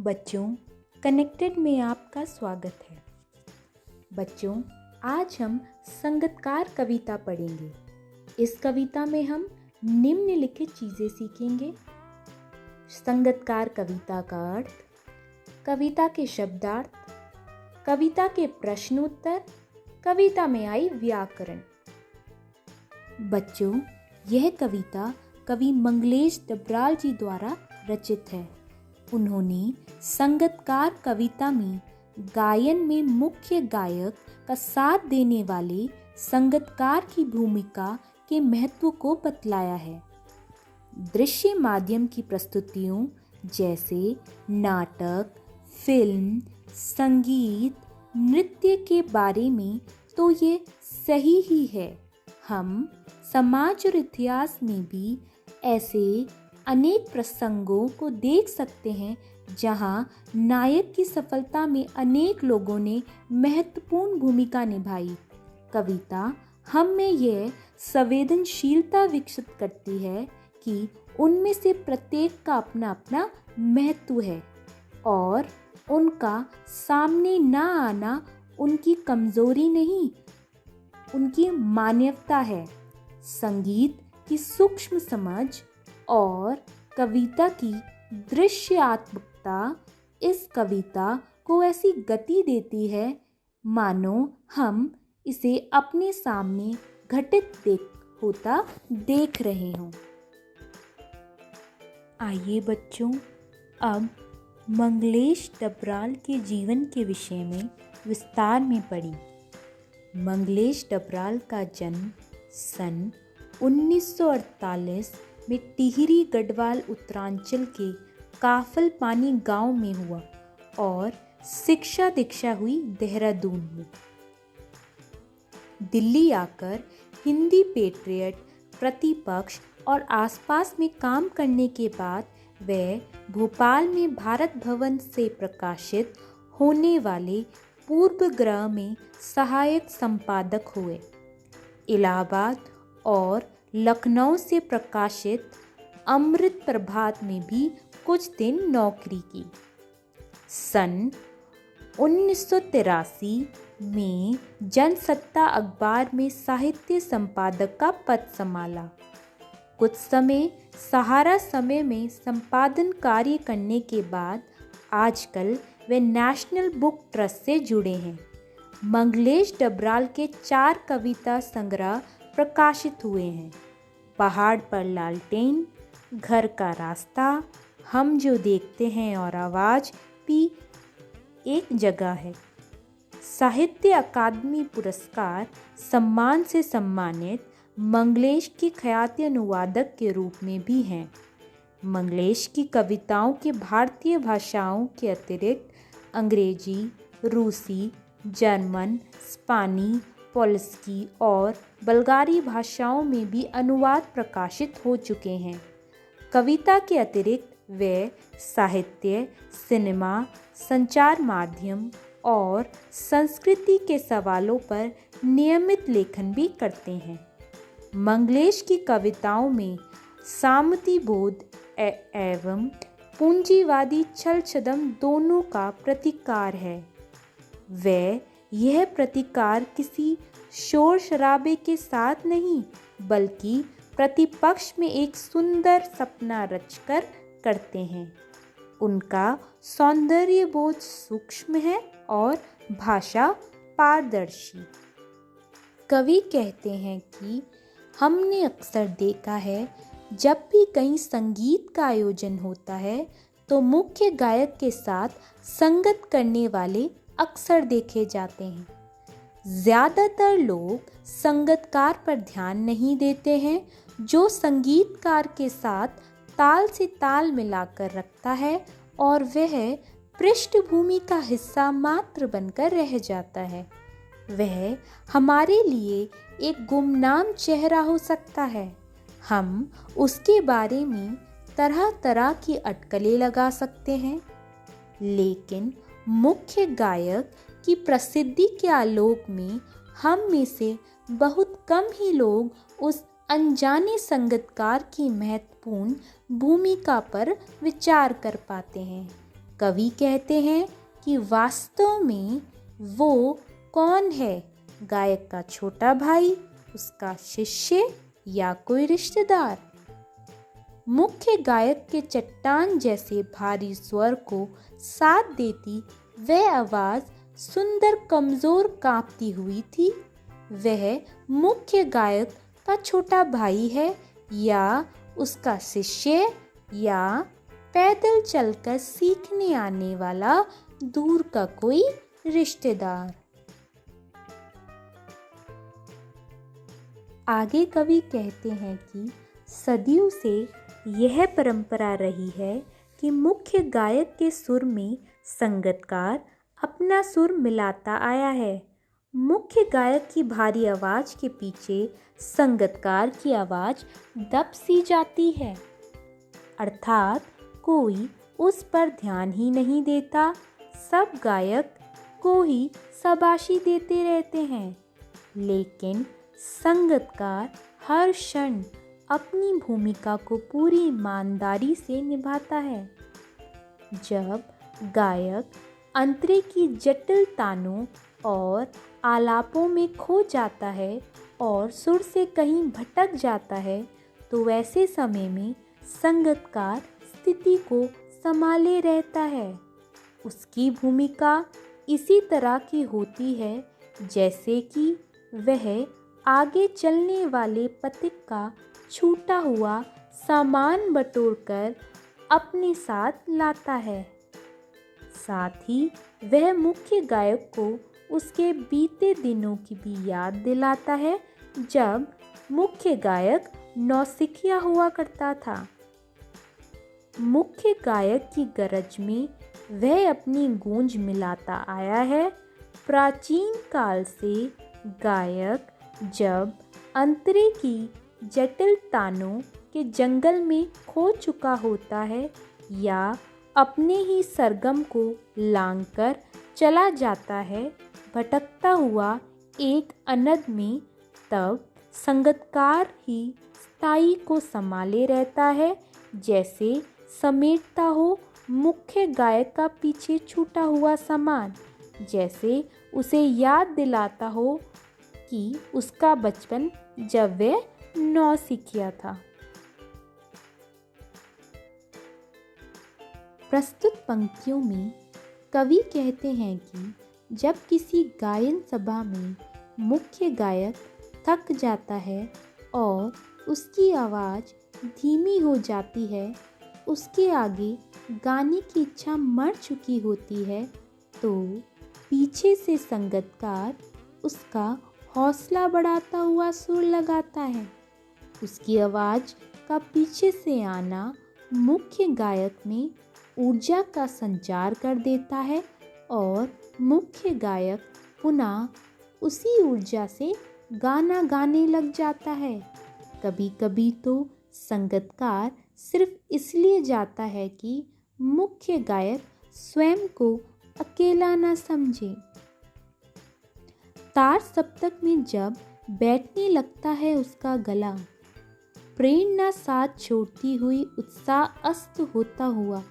बच्चों, कनेक्टेड में आपका स्वागत है। बच्चों, आज हम संगतकार कविता पढ़ेंगे। इस कविता में हम निम्नलिखित चीज़ें सीखेंगे। संगतकार कविता का अर्थ, कविता के शब्दार्थ, कविता के प्रश्नोत्तर, कविता में आई व्याकरण। बच्चों, यह कविता कवि मंगलेश डबराल जी द्वारा रचित है। उन्होंने संगतकार कविता में गायन में मुख्य गायक का साथ देने वाले संगतकार की भूमिका के महत्व को बतलाया है। दृश्य माध्यम की प्रस्तुतियों जैसे नाटक, फिल्म, संगीत, नृत्य के बारे में तो ये सही ही है। हम समाज और इतिहास में भी ऐसे अनेक प्रसंगों को देख सकते हैं जहां नायक की सफलता में अनेक लोगों ने महत्वपूर्ण भूमिका निभाई। कविता हम में यह संवेदनशीलता विकसित करती है कि उनमें से प्रत्येक का अपना अपना महत्व है और उनका सामने ना आना उनकी कमजोरी नहीं, उनकी मानवता है। संगीत की सूक्ष्म समझ और कविता की दृश्यात्मकता इस कविता को ऐसी गति देती है मानो हम इसे अपने सामने घटित होता देख रहे हों। आइए बच्चों, अब मंगलेश डबराल के जीवन के विषय में विस्तार में पढ़ी। मंगलेश डबराल का जन्म सन 1948 में टिहरी गढ़वाल उत्तरांचल के काफल पानी गांव में हुआ और शिक्षा दीक्षा हुई देहरादून में। दिल्ली आकर हिंदी पेट्रियट, प्रतिपक्ष और आसपास में काम करने के बाद वह भोपाल में भारत भवन से प्रकाशित होने वाले पूर्वग्रह में सहायक संपादक हुए। इलाहाबाद और लखनऊ से प्रकाशित अमृत प्रभात में भी कुछ दिन नौकरी की। सन 1983 में जनसत्ता अखबार में साहित्य संपादक का पद संभाला। कुछ समय सहारा समय में संपादन कार्य करने के बाद आजकल वे नेशनल बुक ट्रस्ट से जुड़े हैं। मंगलेश डबराल के 4 कविता संग्रह प्रकाशित हुए हैं। पहाड़ पर लालटेन, घर का रास्ता, हम जो देखते हैं और आवाज़ भी एक जगह है। साहित्य अकादमी पुरस्कार सम्मान से सम्मानित मंगलेश के ख्याति अनुवादक के रूप में भी हैं। मंगलेश की कविताओं के भारतीय भाषाओं के अतिरिक्त अंग्रेजी, रूसी, जर्मन, स्पेनी, पोल्स्की और बल्गारी भाषाओं में भी अनुवाद प्रकाशित हो चुके हैं। कविता के अतिरिक्त वे साहित्य, सिनेमा, संचार माध्यम और संस्कृति के सवालों पर नियमित लेखन भी करते हैं। मंगलेश की कविताओं में सामंती बोध एवं पूंजीवादी छल छदम दोनों का प्रतिकार है। वह यह प्रतिकार किसी शोर शराबे के साथ नहीं बल्कि प्रतिपक्ष में एक सुंदर सपना रचकर करते हैं। उनका सौंदर्य बोध सूक्ष्म है और भाषा पारदर्शी। कवि कहते हैं कि हमने अक्सर देखा है जब भी कहीं संगीत का आयोजन होता है तो मुख्य गायक के साथ संगत करने वाले अक्सर देखे जाते हैं। ज़्यादातर लोग संगतकार पर ध्यान नहीं देते हैं जो संगीतकार के साथ ताल से ताल मिलाकर रखता है और वह पृष्ठभूमि का हिस्सा मात्र बनकर रह जाता है। वह हमारे लिए एक गुमनाम चेहरा हो सकता है। हम उसके बारे में तरह तरह की अटकलें लगा सकते हैं, लेकिन मुख्य गायक की प्रसिद्धि के आलोक में हम में से बहुत कम ही लोग उस अनजाने संगीतकार की महत्वपूर्ण भूमिका पर विचार कर पाते हैं। कवि कहते हैं कि वास्तव में वो कौन है, गायक का छोटा भाई, उसका शिष्य या कोई रिश्तेदार। मुख्य गायक के चट्टान जैसे भारी स्वर को साथ देती वह आवाज सुंदर कमजोर कांपती हुई थी। वह मुख्य गायक का छोटा भाई है या उसका शिष्य या पैदल चलकर सीखने आने वाला दूर का कोई रिश्तेदार। आगे कवि कहते हैं कि सदियों से यह परंपरा रही है कि मुख्य गायक के सुर में संगतकार अपना सुर मिलाता आया है। मुख्य गायक की भारी आवाज के पीछे संगतकार की आवाज दब सी जाती है, अर्थात कोई उस पर ध्यान ही नहीं देता। सब गायक को ही शाबाशी देते रहते हैं, लेकिन संगतकार हर क्षण अपनी भूमिका को पूरी ईमानदारी से निभाता है। जब गायक अंतरे की जटिल तानों और आलापों में खो जाता है और सुर से कहीं भटक जाता है, तो वैसे समय में संगतकार स्थिति को संभाले रहता है। उसकी भूमिका इसी तरह की होती है जैसे कि वह आगे चलने वाले पथिक का छूटा हुआ सामान बटोरकर अपने साथ लाता है। साथ ही वह मुख्य गायक को उसके बीते दिनों की भी याद दिलाता है, जब मुख्य गायक नौसिखिया हुआ करता था। मुख्य गायक की गरज में वह अपनी गूंज मिलाता आया है। प्राचीन काल से गायक जब अंतरे की जटिल तानों के जंगल में खो चुका होता है या अपने ही सरगम को लांघकर चला जाता है भटकता हुआ एक अनद में, तब संगतकार ही स्थाई को संभाले रहता है, जैसे समेटता हो मुख्य गायक का पीछे छूटा हुआ सामान, जैसे उसे याद दिलाता हो कि उसका बचपन जब वह नौसिखिया था। प्रस्तुत पंक्तियों में कवि कहते हैं कि जब किसी गायन सभा में मुख्य गायक थक जाता है और उसकी आवाज़ धीमी हो जाती है, उसके आगे गाने की इच्छा मर चुकी होती है, तो पीछे से संगतकार उसका हौसला बढ़ाता हुआ सुर लगाता है। उसकी आवाज़ का पीछे से आना मुख्य गायक में ऊर्जा का संचार कर देता है और मुख्य गायक पुनः उसी ऊर्जा से गाना गाने लग जाता है। कभी कभी तो संगतकार सिर्फ इसलिए जाता है कि मुख्य गायक स्वयं को अकेला न समझे। तार सप्तक में जब बैठने लगता है उसका गला, प्रेरणा साथ छोड़ती हुई उत्साह अस्त होता हुआ,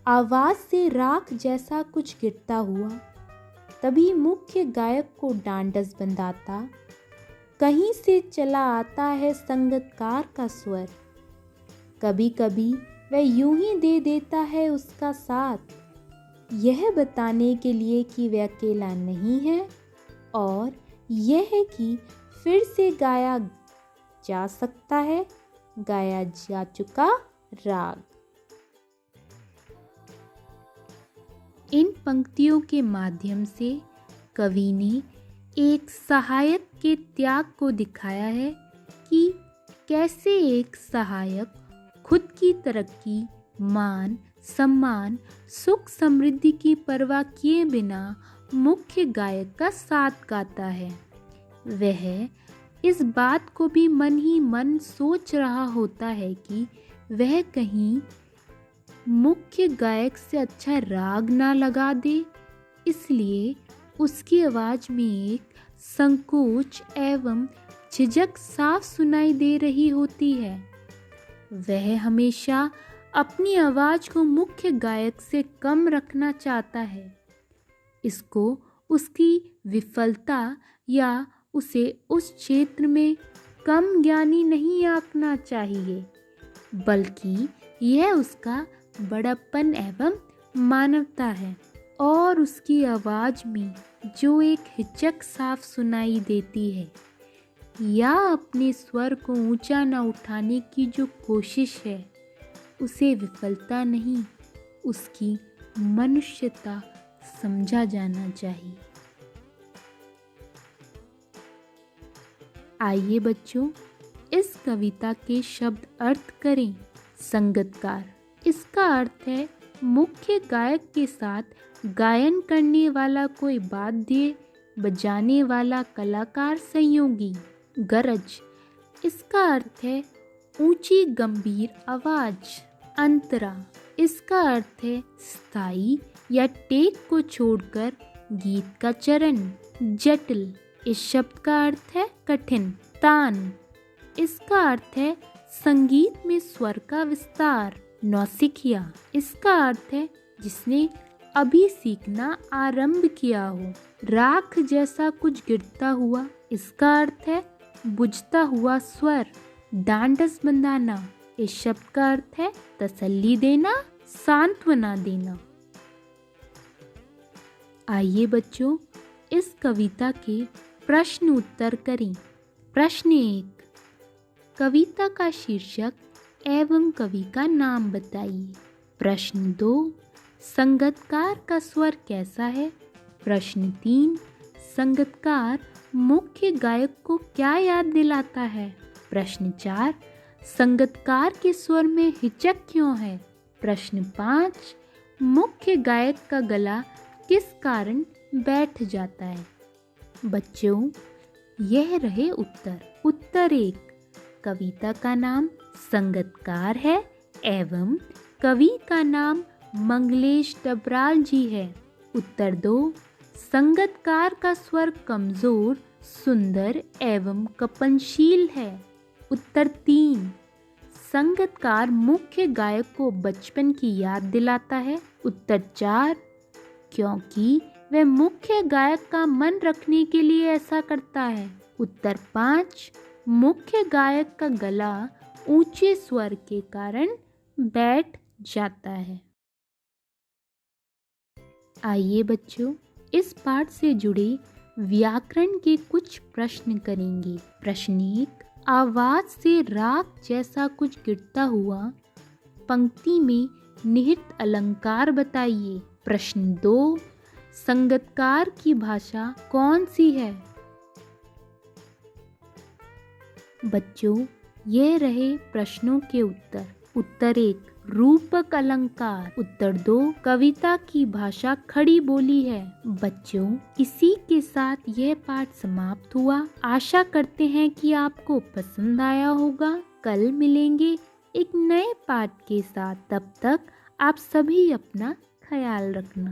आवाज से राख जैसा कुछ गिरता हुआ, तभी मुख्य गायक को डांडस बंधाता कहीं से चला आता है संगतकार का स्वर। कभी कभी वह यूं ही दे देता है उसका साथ, यह बताने के लिए कि वह अकेला नहीं है और यह है कि फिर से गाया जा सकता है गाया जा चुका राग। इन पंक्तियों के माध्यम से कवि ने एक सहायक के त्याग को दिखाया है कि कैसे एक सहायक खुद की तरक्की, मान, सम्मान, सुख समृद्धि की परवाह किए बिना मुख्य गायक का साथ गाता है। वह इस बात को भी मन ही मन सोच रहा होता है कि वह कहीं मुख्य गायक से अच्छा राग ना लगा दे, इसलिए उसकी आवाज़ में एक संकोच एवं झिझक साफ सुनाई दे रही होती है। वह हमेशा अपनी आवाज़ को मुख्य गायक से कम रखना चाहता है। इसको उसकी विफलता या उसे उस क्षेत्र में कम ज्ञानी नहीं आंकना चाहिए, बल्कि यह उसका बड़प्पन एवं मानवता है। और उसकी आवाज़ में जो एक हिचक साफ सुनाई देती है या अपने स्वर को ऊंचा न उठाने की जो कोशिश है, उसे विफलता नहीं, उसकी मनुष्यता समझा जाना चाहिए। आइए बच्चों, इस कविता के शब्द अर्थ करें। संगतकार, इसका अर्थ है मुख्य गायक के साथ गायन करने वाला कोई वाद्य बजाने वाला कलाकार संयोगी। गरज, इसका अर्थ है ऊंची गंभीर आवाज। अंतरा, इसका अर्थ है स्थाई या टेक को छोड़कर गीत का चरण। जटिल, इस शब्द का अर्थ है कठिन। तान, इसका अर्थ है संगीत में स्वर का विस्तार। नौसिखिया, इसका अर्थ है जिसने अभी सीखना आरंभ किया हो। राख जैसा कुछ गिरता हुआ, इसका अर्थ है बुझता हुआ स्वर। डांडस बंधाना, इस शब्द का अर्थ है तसल्ली देना, सांत्वना देना। आइए बच्चों, इस कविता के प्रश्न उत्तर करें। प्रश्न 1, कविता का शीर्षक एवं कवि का नाम बताइए। प्रश्न 2, संगतकार का स्वर कैसा है। प्रश्न 3, संगतकार मुख्य गायक को क्या याद दिलाता है। प्रश्न 4, संगतकार के स्वर में हिचक क्यों है। प्रश्न 5, मुख्य गायक का गला किस कारण बैठ जाता है। बच्चों, यह रहे उत्तर। उत्तर 1, कविता का नाम संगतकार है एवं कवि का नाम मंगलेश डबराल जी है। उत्तर 2, संगतकार का स्वर कमजोर, सुंदर एवं कपनशील है। उत्तर 3, संगतकार मुख्य गायक को बचपन की याद दिलाता है। उत्तर 4, क्योंकि वह मुख्य गायक का मन रखने के लिए ऐसा करता है। उत्तर 5, मुख्य गायक का गला ऊंचे स्वर के कारण बैठ जाता है। आइए बच्चों, इस पाठ से जुड़े व्याकरण के कुछ प्रश्न करेंगे। प्रश्न 1, आवाज से राख जैसा कुछ गिरता हुआ पंक्ति में निहित अलंकार बताइए। प्रश्न 2, संगतकार की भाषा कौन सी है। बच्चों, ये रहे प्रश्नों के उत्तर। उत्तर 1, रूपक अलंकार। उत्तर 2, कविता की भाषा खड़ी बोली है। बच्चों, इसी के साथ यह पाठ समाप्त हुआ। आशा करते हैं कि आपको पसंद आया होगा। कल मिलेंगे एक नए पाठ के साथ। तब तक आप सभी अपना ख्याल रखना।